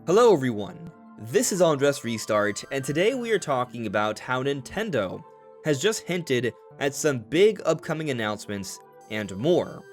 Hello everyone, this is Andres Restart, and today we are talking about how Nintendo has just hinted at some big upcoming announcements and more.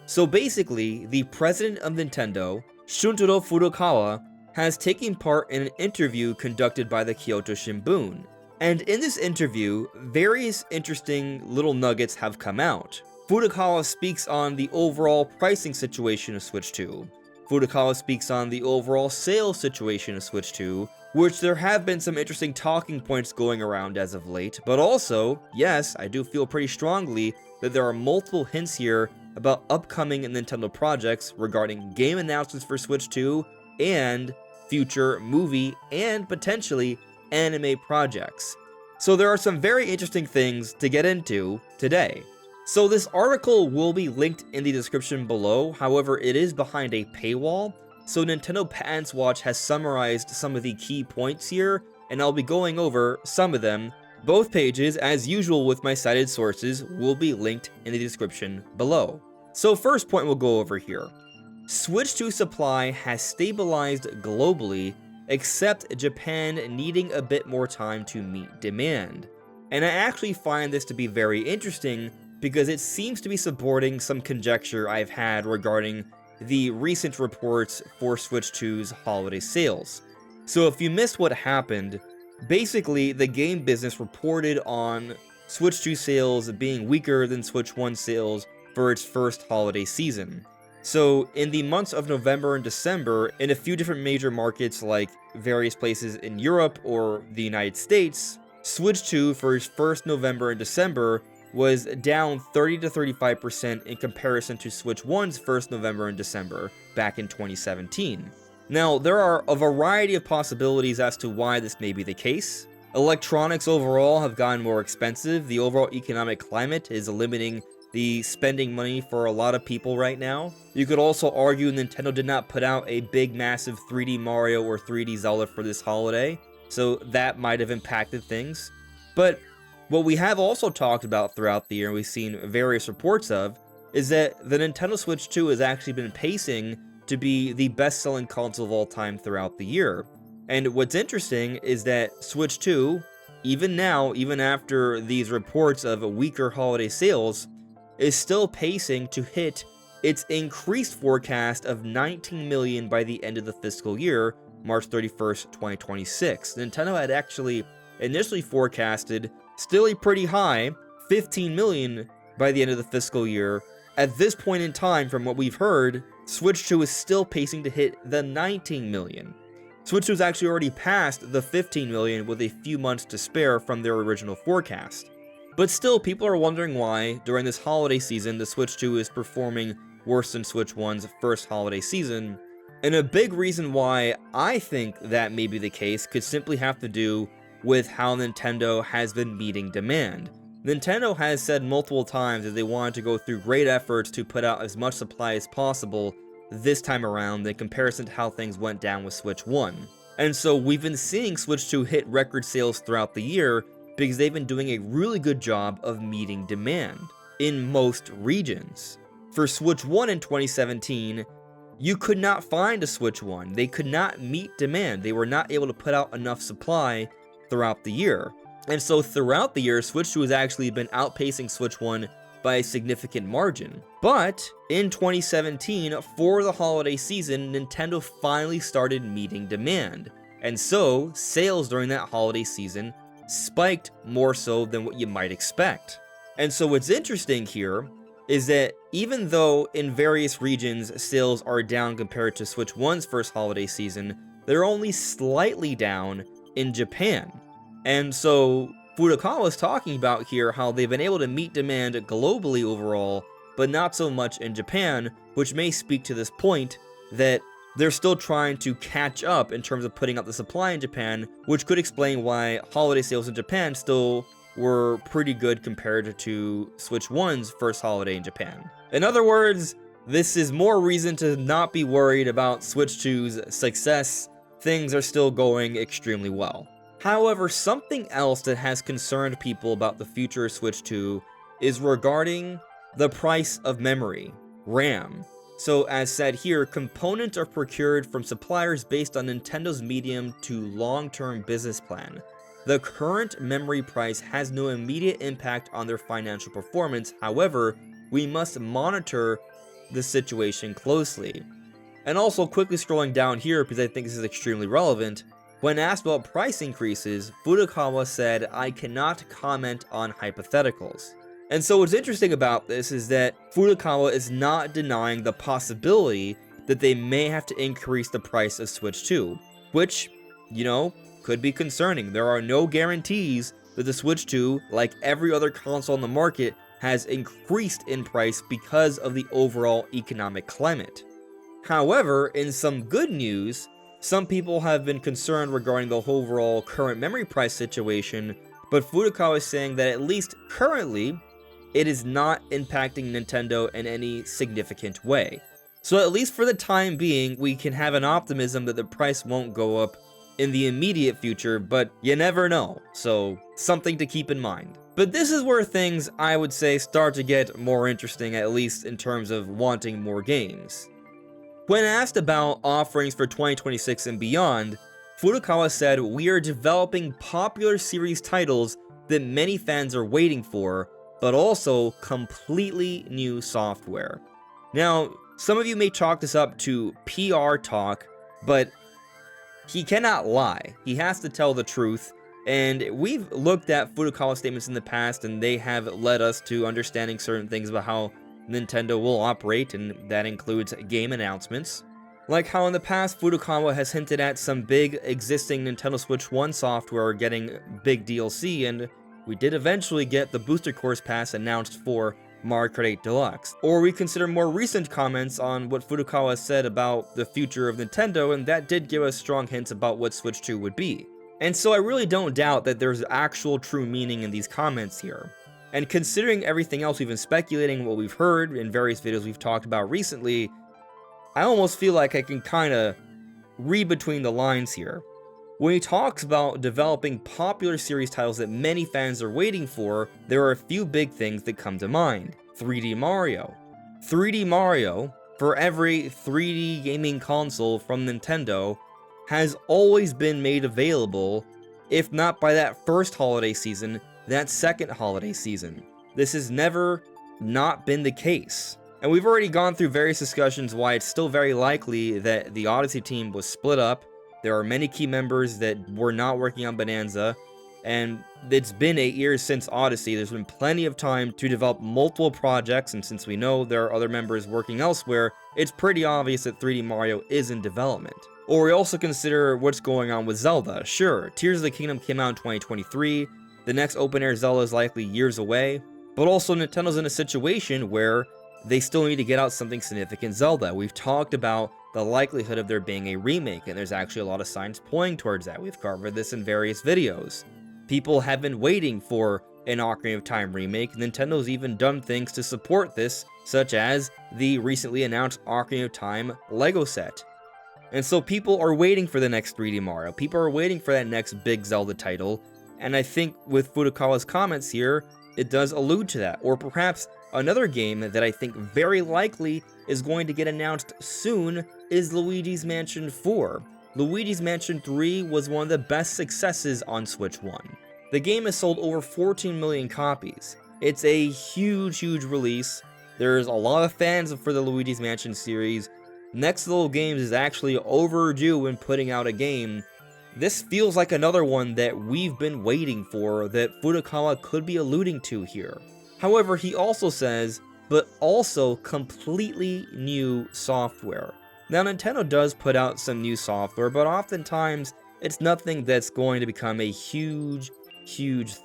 So basically, the president of Nintendo, Shuntaro Furukawa, has taken part in an interview conducted by the Kyoto Shimbun. And in this interview, various interesting little nuggets have come out. Furukawa speaks on the overall pricing situation of Switch 2. Furukawa speaks on the overall sales situation of Switch 2, which there have been some interesting talking points going around as of late, but also, yes, I do feel pretty strongly that there are multiple hints here about upcoming Nintendo projects regarding game announcements for Switch 2 and future movie and potentially anime projects. So there are some very interesting things to get into today. So this article will be linked in the description below, however it is behind a paywall, so Nintendo Patents Watch has summarized some of the key points here, and I'll be going over some of them. Both pages, as usual with my cited sources, will be linked in the description below. So first point we'll go over here. Switch 2 supply has stabilized globally, except Japan needing a bit more time to meet demand. And I actually find this to be very interesting, because it seems to be supporting some conjecture I've had regarding the recent reports for Switch 2's holiday sales. So if you missed what happened, basically the game business reported on Switch 2 sales being weaker than Switch 1 sales for its first holiday season. So in the months of November and December, in a few different major markets like various places in Europe or the United States, Switch 2 for its first November and December was down 30 to 35% in comparison to Switch 1's first November and December back in 2017. Now, there are a variety of possibilities as to why this may be the case. Electronics overall have gotten more expensive. The overall economic climate is limiting the spending money for a lot of people right now. You could also argue Nintendo did not put out a big massive 3D Mario or 3D Zelda for this holiday, so that might have impacted things. But what we have also talked about throughout the year, and we've seen various reports of, is that the Nintendo Switch 2 has actually been pacing to be the best-selling console of all time throughout the year. And what's interesting is that Switch 2, even now, even after these reports of weaker holiday sales, is still pacing to hit its increased forecast of 19 million by the end of the fiscal year, March 31st, 2026. Nintendo had actually initially forecasted still a pretty high 15 million by the end of the fiscal year. At this point in time, from what we've heard, Switch 2 is still pacing to hit the 19 million. Switch 2 is actually already past the 15 million with a few months to spare from their original forecast. But still, people are wondering why, during this holiday season, the Switch 2 is performing worse than Switch 1's first holiday season. And a big reason why I think that may be the case could simply have to do with how Nintendo has been meeting demand. Nintendo has said multiple times that they wanted to go through great efforts to put out as much supply as possible this time around in comparison to how things went down with Switch 1. And so we've been seeing Switch 2 hit record sales throughout the year because they've been doing a really good job of meeting demand in most regions. For Switch 1 in 2017, you could not find a Switch 1. They could not meet demand. They were not able to put out enough supply throughout the year. And so throughout the year, Switch 2 has actually been outpacing Switch 1 by a significant margin. But in 2017, for the holiday season, Nintendo finally started meeting demand. And so sales during that holiday season spiked more so than what you might expect. And so what's interesting here is that even though in various regions sales are down compared to Switch 1's first holiday season, they're only slightly down in Japan. And so Furukawa is talking about here how they've been able to meet demand globally overall, but not so much in Japan, which may speak to this point that they're still trying to catch up in terms of putting out the supply in Japan, which could explain why holiday sales in Japan still were pretty good compared to Switch 1's first holiday in Japan. In other words, this is more reason to not be worried about Switch 2's success. Things are still going extremely well. However, something else that has concerned people about the future of Switch 2 is regarding the price of memory, RAM. So as said here, components are procured from suppliers based on Nintendo's medium to long-term business plan. The current memory price has no immediate impact on their financial performance, however, we must monitor the situation closely. And also quickly scrolling down here, because I think this is extremely relevant, when asked about price increases, Furukawa said, "I cannot comment on hypotheticals." And so what's interesting about this is that Furukawa is not denying the possibility that they may have to increase the price of Switch 2, which, could be concerning. There are no guarantees that the Switch 2, like every other console on the market, has increased in price because of the overall economic climate. However, in some good news, some people have been concerned regarding the overall current memory price situation, but Furukawa is saying that at least currently, it is not impacting Nintendo in any significant way. So at least for the time being, we can have an optimism that the price won't go up in the immediate future, but you never know, so something to keep in mind. But this is where things, I would say, start to get more interesting, at least in terms of wanting more games. When asked about offerings for 2026 and beyond, Furukawa said, "We are developing popular series titles that many fans are waiting for, but also completely new software." Now, some of you may chalk this up to PR talk, but he cannot lie. He has to tell the truth, and we've looked at Furukawa statements in the past, and they have led us to understanding certain things about how Nintendo will operate, and that includes game announcements. Like how in the past, Furukawa has hinted at some big existing Nintendo Switch 1 software getting big DLC, and we did eventually get the Booster Course Pass announced for Mario Kart 8 Deluxe. Or we consider more recent comments on what Furukawa said about the future of Nintendo, and that did give us strong hints about what Switch 2 would be. And so I really don't doubt that there's actual true meaning in these comments here. And considering everything else we've been speculating, what we've heard in various videos we've talked about recently, I almost feel like I can kinda read between the lines here. When he talks about developing popular series titles that many fans are waiting for, there are a few big things that come to mind. 3D Mario. 3D Mario, for every 3D gaming console from Nintendo, has always been made available, if not by that first holiday season, that second holiday season. This has never not been the case. And we've already gone through various discussions why it's still very likely that the Odyssey team was split up. There are many key members that were not working on Bonanza, and it's been 8 years since Odyssey. There's been plenty of time to develop multiple projects, and since we know there are other members working elsewhere, it's pretty obvious that 3D Mario is in development. Or we also consider what's going on with Zelda. Sure, Tears of the Kingdom came out in 2023, the next open-air Zelda is likely years away, but also Nintendo's in a situation where they still need to get out something significant Zelda. We've talked about the likelihood of there being a remake, and there's actually a lot of signs pointing towards that. We've covered this in various videos. People have been waiting for an Ocarina of Time remake. Nintendo's even done things to support this, such as the recently announced Ocarina of Time Lego set. And so people are waiting for the next 3D Mario. People are waiting for that next big Zelda title. And I think with Furukawa's comments here, it does allude to that. Or perhaps another game that I think very likely is going to get announced soon is Luigi's Mansion 4. Luigi's Mansion 3 was one of the best successes on Switch 1. The game has sold over 14 million copies. It's a huge release. There's a lot of fans for the Luigi's Mansion series. Next Level Games is actually overdue in putting out a game. This feels like another one that we've been waiting for that Furukawa could be alluding to here. However, he also says, but also completely new software. Now, Nintendo does put out some new software, but oftentimes it's nothing that's going to become a huge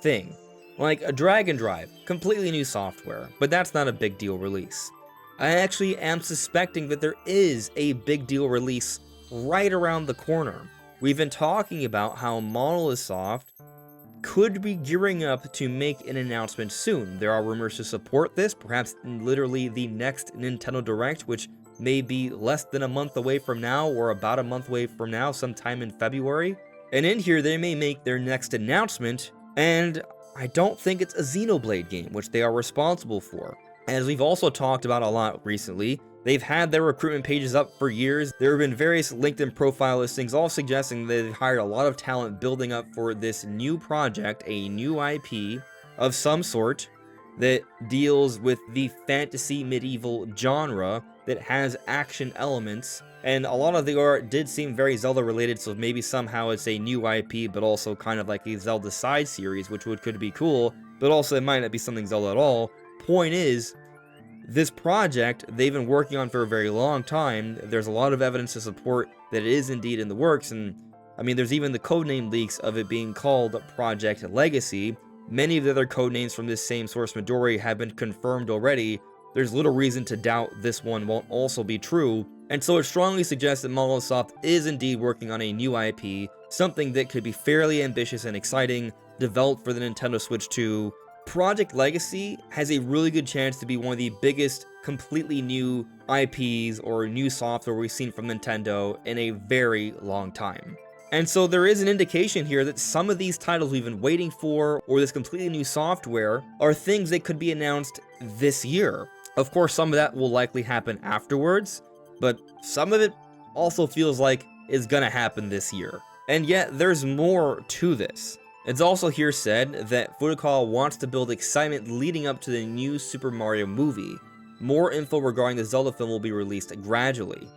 thing. Like a Dragon Drive, completely new software, but that's not a big deal release. I actually am suspecting that there is a big deal release right around the corner. We've been talking about how Monolith Soft could be gearing up to make an announcement soon. There are rumors to support this, perhaps literally the next Nintendo Direct, which may be less than a month away from now, or about a month away from now, sometime in February. And in here, they may make their next announcement, and I don't think it's a Xenoblade game, which they are responsible for. As we've also talked about a lot recently, They've had their recruitment pages up for years. There have been various LinkedIn profile listings all suggesting that they've hired a lot of talent building up for this new project, a new IP of some sort that deals with the fantasy medieval genre that has action elements. And a lot of the art did seem very Zelda related, so maybe somehow it's a new IP, but also kind of like a Zelda side series, which could be cool, but also it might not be something Zelda at all. Point is, this project they've been working on for a very long time. There's a lot of evidence to support that it is indeed in the works, and I mean, there's even the codename leaks of it being called Project Legacy. Many of the other codenames from this same source Midori have been confirmed already. There's little reason to doubt this one won't also be true, and so it strongly suggests that Monolith Soft is indeed working on a new IP, something that could be fairly ambitious and exciting, developed for the Nintendo Switch 2. Project Legacy has a really good chance to be one of the biggest completely new IPs or new software we've seen from Nintendo in a very long time. And so there is an indication here that some of these titles we've been waiting for, or this completely new software, are things that could be announced this year. Of course, some of that will likely happen afterwards, but some of it also feels like it's gonna happen this year. And yet, there's more to this. It's also here said that Furukawa wants to build excitement leading up to the new Super Mario movie. More info regarding the Zelda film will be released gradually.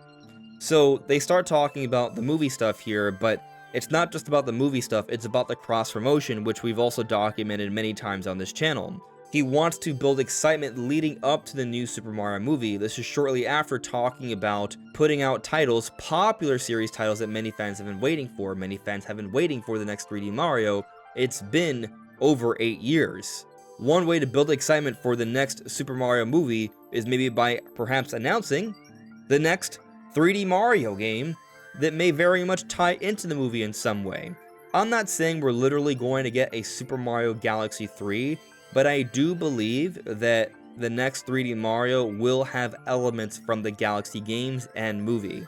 So they start talking about the movie stuff here, but it's not just about the movie stuff, it's about the cross-promotion, which we've also documented many times on this channel. He wants to build excitement leading up to the new Super Mario movie. This is shortly after talking about putting out titles, popular series titles that many fans have been waiting for. Many fans have been waiting for the next 3D Mario. It's been over 8 years. One way to build excitement for the next Super Mario movie is maybe by perhaps announcing the next 3D Mario game that may very much tie into the movie in some way. I'm not saying we're literally going to get a Super Mario Galaxy 3, but I do believe that the next 3D Mario will have elements from the Galaxy games and movie.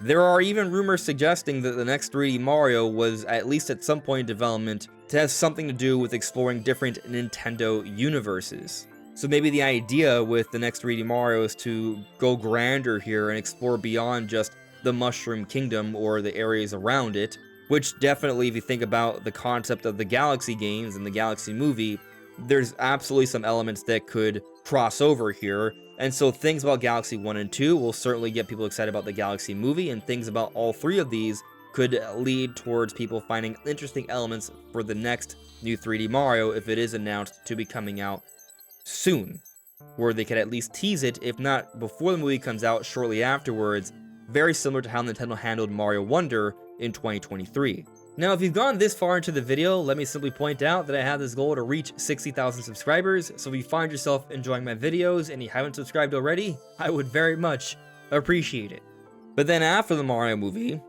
There are even rumors suggesting that the next 3D Mario was, at least at some point in development, to have something to do with exploring different Nintendo universes. So maybe the idea with the next 3D Mario is to go grander here and explore beyond just the Mushroom Kingdom or the areas around it, which definitely, if you think about the concept of the Galaxy games and the Galaxy movie, there's absolutely some elements that could cross over here. And so things about Galaxy 1 and 2 will certainly get people excited about the Galaxy movie, and things about all three of these could lead towards people finding interesting elements for the next new 3D Mario if it is announced to be coming out soon, where they could at least tease it, if not before the movie comes out, shortly afterwards, very similar to how Nintendo handled Mario Wonder in 2023. Now, if you've gone this far into the video, let me simply point out that I have this goal to reach 60,000 subscribers, so if you find yourself enjoying my videos and you haven't subscribed already, I would very much appreciate it. But then after the Mario movie,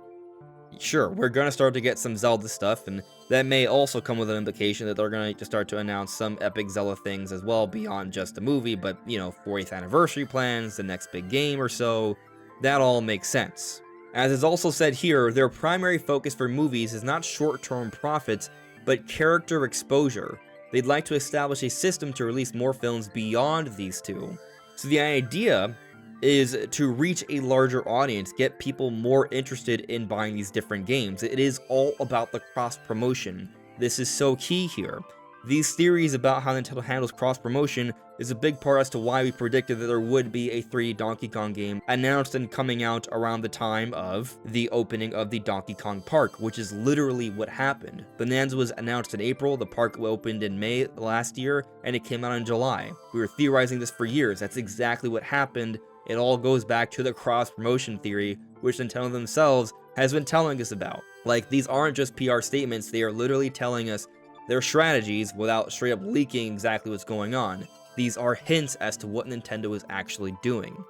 sure, we're gonna start to get some Zelda stuff, and that may also come with an implication that they're gonna start to announce some epic Zelda things as well beyond just the movie, but, you know, 40th anniversary plans, the next big game or so, that all makes sense. As is also said here, their primary focus for movies is not short-term profits, but character exposure. They'd like to establish a system to release more films beyond these two. So the idea is to reach a larger audience, get people more interested in buying these different games. It is all about the cross-promotion. This is so key here. These theories about how Nintendo handles cross-promotion is a big part as to why we predicted that there would be a 3D Donkey Kong game announced and coming out around the time of the opening of the Donkey Kong Park, which is literally what happened. Bonanza was announced in April, the park opened in May last year, and it came out in July. We were theorizing this for years. That's exactly what happened. It all goes back to the cross-promotion theory, which Nintendo themselves has been telling us about. Like, these aren't just PR statements, they are literally telling us their strategies without straight up leaking exactly what's going on. These are hints as to what Nintendo is actually doing.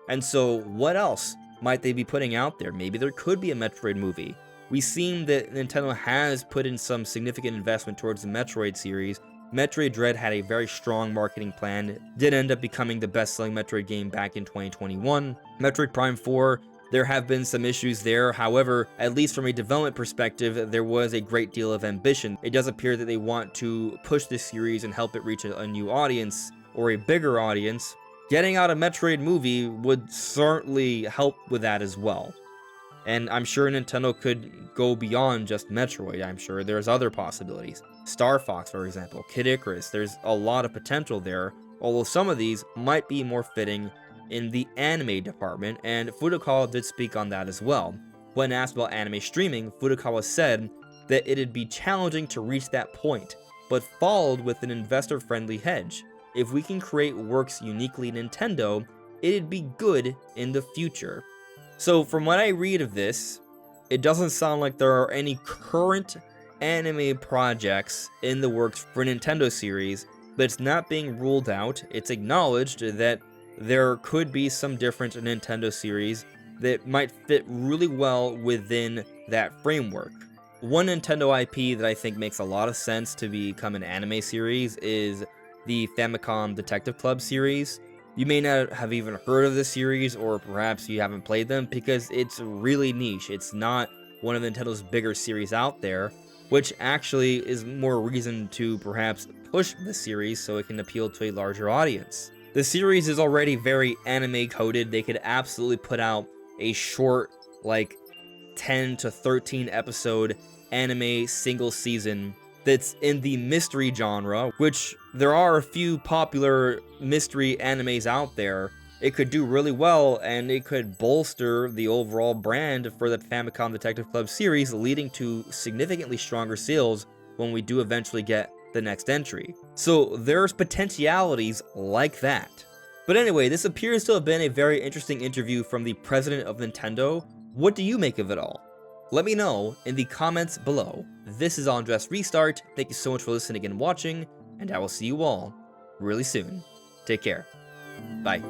And so, what else might they be putting out there? Maybe there could be a Metroid movie. We seem that Nintendo has put in some significant investment towards the Metroid series. Metroid Dread had a very strong marketing plan, did end up becoming the best-selling Metroid game back in 2021. Metroid Prime 4, there have been some issues there. However, at least from a development perspective, there was a great deal of ambition. It does appear that they want to push this series and help it reach a new audience, or a bigger audience. getting out a Metroid movie would certainly help with that as well. And I'm sure Nintendo could go beyond just Metroid. I'm sure there's other possibilities. Star Fox, for example, Kid Icarus, there's a lot of potential there, although some of these might be more fitting in the anime department, and Furukawa did speak on that as well. When asked about anime streaming, Furukawa said that it'd be challenging to reach that point, but followed with an investor-friendly hedge. If we can create works uniquely Nintendo, it'd be good in the future. So from what I read of this, it doesn't sound like there are any current anime projects in the works for Nintendo series, but it's not being ruled out. It's acknowledged that there could be some different Nintendo series that might fit really well within that framework. One Nintendo IP that I think makes a lot of sense to become an anime series is the Famicom Detective Club series. You may not have even heard of this series, or perhaps you haven't played them, because it's really niche. It's not one of Nintendo's bigger series out there, which actually is more reason to perhaps push the series so it can appeal to a larger audience. The series is already very anime coded. They could absolutely put out a short, like 10 to 13 episode anime single season that's in the mystery genre, which there are a few popular mystery animes out there. It could do really well, and it could bolster the overall brand for the Famicom Detective Club series, leading to significantly stronger sales when we do eventually get the next entry. So there's potentialities like that. But anyway, this appears to have been a very interesting interview from the president of Nintendo. What do you make of it all? Let me know in the comments below. This is Andres Restart. Thank you so much for listening and watching, and I will see you all really soon. Take care. Bye.